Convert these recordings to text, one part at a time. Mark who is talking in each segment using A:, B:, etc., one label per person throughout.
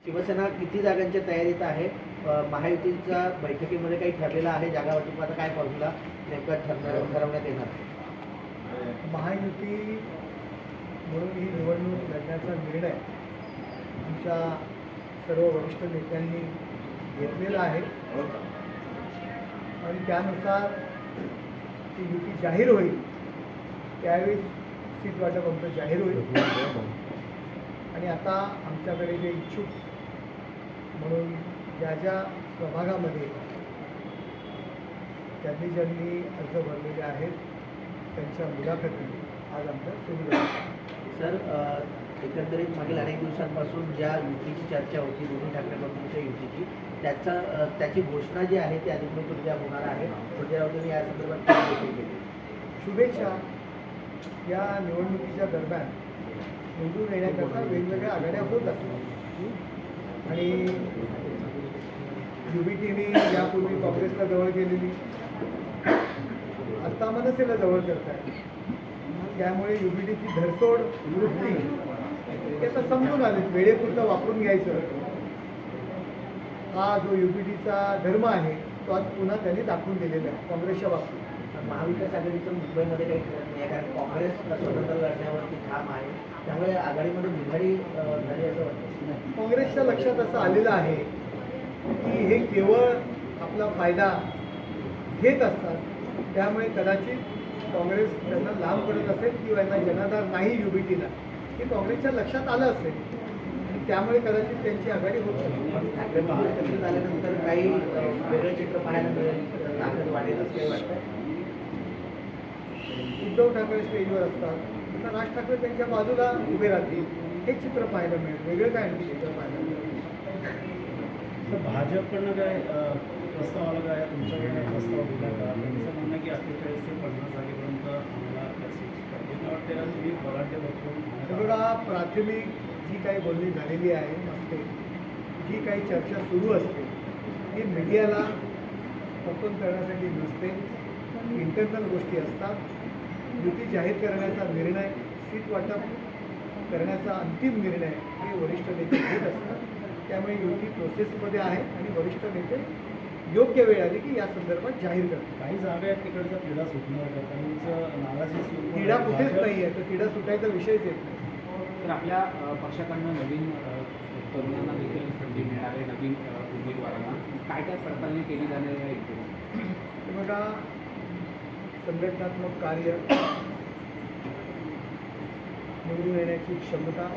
A: शिवसेना किती जागांच्या तयारीत आहे? महायुतीच्या बैठकीमध्ये काही ठरलेलं आहे जागा वाटपाचा काय फॉर्म्युला नेमका ठरवण्यात येणार आहे?
B: महायुती म्हणून ही निवडणूक लढण्याचा निर्णय आमच्या सर्व वरिष्ठ नेत्यांनी घेतलेला आहे आणि त्यानुसार ती युती जाहीर होईल त्यावेळी सीट वाटप आमचं जाहीर होईल. आणि आता आमच्याकडे जे इच्छुक म्हणून ज्या ज्या प्रभागामध्ये ज्यांनी अर्ज भरलेले आहेत त्यांच्या मुलाखती आज आमच्या सुरू झाल्या.
A: सर, एकंदरीत मागील अनेक दिवसांपासून ज्या युतीची चर्चा होती दोन्ही ठाकरे गटांच्या युतीची त्याची घोषणा जी आहे ती अधिकृतरित्या होणार आहे. संजय राऊतांनी या संदर्भात काय घोषणा केली?
B: शुभेच्छा. या निवडणुकीच्या दरम्यान निवडून येण्याकरता वेगवेगळ्या आघाड्या होत असतात आणि युबीटीने यापूर्वी काँग्रेसला जवळ केलेली, आता मनसेला जवळ करत आहे. त्यामुळे युबीटीची धरसोड वृत्ती हे आता समजून आले, वेळेपुरतं वापरून घ्यायचं हा जो युबीटीचा धर्म आहे तो आज पुन्हा त्यांनी दाखवून दिलेला आहे काँग्रेसच्या बाबतीत.
A: महाविकास आघाडीचं मुंबईमध्ये काही ठरत नाही कारण काँग्रेस स्वतंत्र लढण्यावरती ठाम आहे, त्यामुळे आघाडीमध्ये बिघाडी झाली असं वाटतं.
B: काँग्रेसच्या लक्षात असं आलेलं आहे की हे केवळ आपला फायदा घेत असतात, त्यामुळे कदाचित काँग्रेस त्यांना लांब पडत असेल किंवा यांना जनाधार नाही युबीटीला हे काँग्रेसच्या लक्षात आलं असेल आणि त्यामुळे कदाचित त्यांची आघाडी होत असेल.
A: ठाकरे एकत्रित आल्यानंतर काही वेगळं चित्र पाहायला मिळेल, ताकद वाढेल असं काही वाटतं.
B: उद्धव ठाकरे स्टेजवर असतात तर राज ठाकरे त्यांच्या बाजूला उभे राहतील हे चित्र पाहायला मिळेल. वेगळं काय आणखी चित्र पाहायला मिळेल?
C: तर भाजपकडनं काय प्रस्ताव आला काय तुमच्याकडे प्रस्ताव दिला का? त्यांचं म्हणणं की 48 ते 50 जागेपर्यंत आम्हाला मला वाटते ना तुम्ही बलाढ्य बघून
B: थोडा प्राथमिक जी काही बोलणी झालेली आहे नसते, जी काही चर्चा सुरू असते ती मीडियाला ओपन करण्यासाठी नसते, इंटरनल गोष्टी असतात. युती जाहीर करण्याचा निर्णय, सीट वाटप करण्याचा अंतिम निर्णय हे वरिष्ठ नेते घेत असतात. त्यामुळे युती प्रोसेसमध्ये आहे आणि वरिष्ठ नेते योग्य वेळ आली की या संदर्भात जाहीर करतात.
C: काही जागा आहेत तिकडचा तिढा सुटणार का? त्यांचं नाराजी
B: तिढा कुठेच नाही आहे, तर तिढा सुटायचा विषयच येत नाही.
D: तर आपल्या पक्षाकडनं नवीन तरुणांना देखील संधी मिळणार आहे, नवीन उमेदवारांना काय काय पडताळणी केली जाणार आहे?
B: बघा, संघटनात्मक कार्य, निवडून येण्याची क्षमता,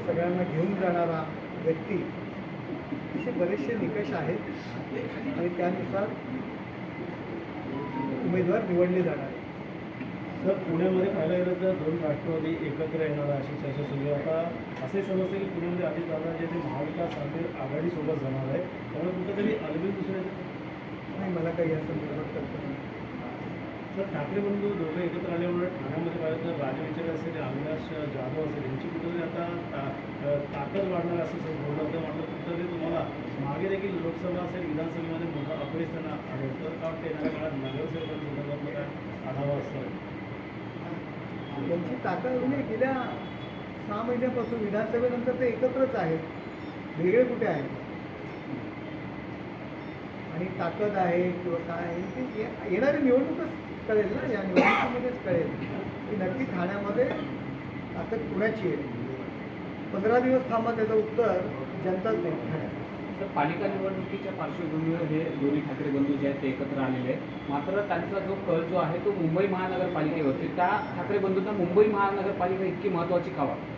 B: सगळ्यांना घेऊन जाणारा व्यक्ती असे बरेचसे निकष आहेत आणि त्यानुसार उमेदवार निवडले जाणार आहेत.
C: सर, पुण्यामध्ये पाहायला गेलं तर 2 राष्ट्रवादी एकत्र येणार अशी चर्चा सुरू आहे. आता असे समजते की पुण्यामध्ये अजितदादा जे ते महाविकास आघाडीसोबत जाणार आहे, त्यामुळे कुठेतरी अलबेल दुसऱ्याचं
B: नाही, मला काही या संदर्भात कल्पना नाही.
C: सर, ठाकरे बंधू दोघं एकत्र आल्यामुळे ठाण्यामध्ये पाहिलं तर राजविचार असेल, अविनाश जाधव असेल, यांची कुठेतरी आता ताकद वाढणार असं बोललं होतं. मात्र कुठेतरी तुम्हाला मागे देखील लोकसभा असेल, विधानसभेमध्ये मोठा अपयश त्यांना आढळतं. का वाटतं येणाऱ्या काळात नगरसेवकांसंदर्भातलं काय आढावा असतं?
B: त्यांची ताकद म्हणजे गेल्या 6 महिन्यापासून विधानसभेनंतर ते एकत्रच आहेत, वेगळे कुठे आहेत? आणि ताकद आहे किंवा काय आहे ते येणारी निवडणूकच कळेल ना, या निवडणुकीमध्येच कळेल की नक्की ठाण्यामध्ये ताकद कुणाची आहे. 15 दिवस थांबा, त्याचं उत्तर जनताच देईल.
D: तर पालिका निवडणुकीच्या पार्श्वभूमीवर हे दोन्ही ठाकरे बंधू जे आहेत ते एकत्र आलेले आहेत. मात्र त्यांचा जो कल जो आहे तो मुंबई महानगरपालिकेवरती, त्या ठाकरे बंधूंना मुंबई महानगरपालिका इतकी महत्त्वाची का वाटते?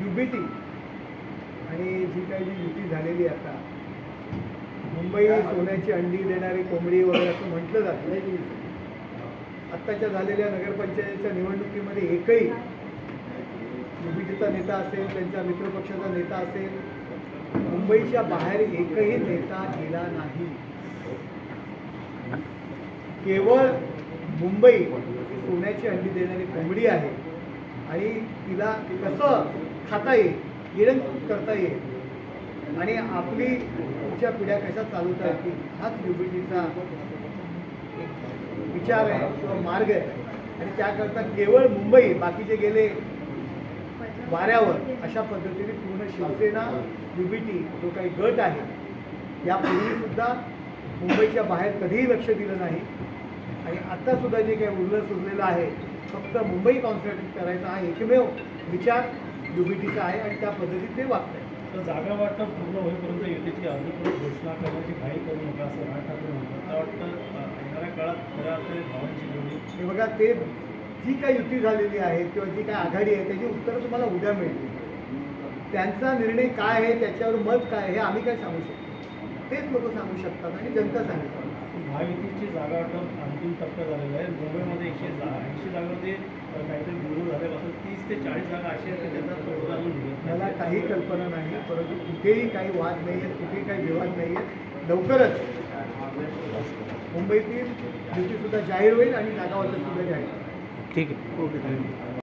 B: युबीटी आणि जी काही जी युती झालेली आता, मुंबई सोन्याची अंडी देणारी कोंबडी वगैरे असं म्हटलं जातं. आत्ताच्या झालेल्या नगरपंचायतीच्या निवडणुकीमध्ये एकही युबीटीचा नेता असेल, त्यांच्या मित्रपक्षाचा नेता असेल, मुंबईच्या बाहेर एकही नेता गेला नाही. केवळ मुंबई सोन्याची अंडी देणारी कोंबडी आहे आणि तिला कसं खाता येईल, गिळण करता येईल आणि आपली पुढच्या पिढ्या कशा चालवता येतील हाच युबीटीचा विचार आहे किंवा मार्ग आहे. आणि त्याकरता केवळ मुंबई, बाकीचे गेले वाऱ्यावर अशा पद्धतीने पूर्ण शिवसेना UBT जो काही गट आहे यापूर्वीसुद्धा मुंबईच्या बाहेर कधीही लक्ष दिलं नाही आणि आत्तासुद्धा जे काही उरलेलं आहे फक्त मुंबई कॉन्सन्ट्रेट करायचा हा एकमेव विचार UBTचा आहे आणि त्या पद्धतीत ते वागत आहे.
C: तर जागा वाटप पूर्ण होईपर्यंत युतीची अधिकृत घोषणा करण्याची घाई करू नका असं राज ठाकरे म्हणतात. मला वाटतं येणाऱ्या काळात खऱ्या अर्थाने भावांची जोडी
B: हे बघा ते जी काही युती झालेली आहे किंवा जी काही आघाडी आहे त्याची उत्तरं तुम्हाला उद्या मिळतील. त्यांचा निर्णय काय आहे त्याच्यावर मत काय आहे हे आम्ही काय सांगू शकतो तेच लोक सांगू शकतात आणि जनता सांगू शकतात.
C: महायुतीची जागा वाटप अंतिम टप्प्यात झालेला आहे. मुंबईमध्ये 180 जागावरती काहीतरी विरोध झाले मात्र 30 ते 40 जागा अशा आहेत की त्याचा तोडगा अजून निघत
B: मला
C: नाही.
B: काही कल्पना नाही परंतु कुठेही काही वाद नाही आहेत कुठेही काही विवाद नाही आहेत. लवकरच मुंबईतील युतीसुद्धा जाहीर होईल आणि जागा वाटपसुद्धा जाहीर होईल.
A: ठीक आहे. ओके.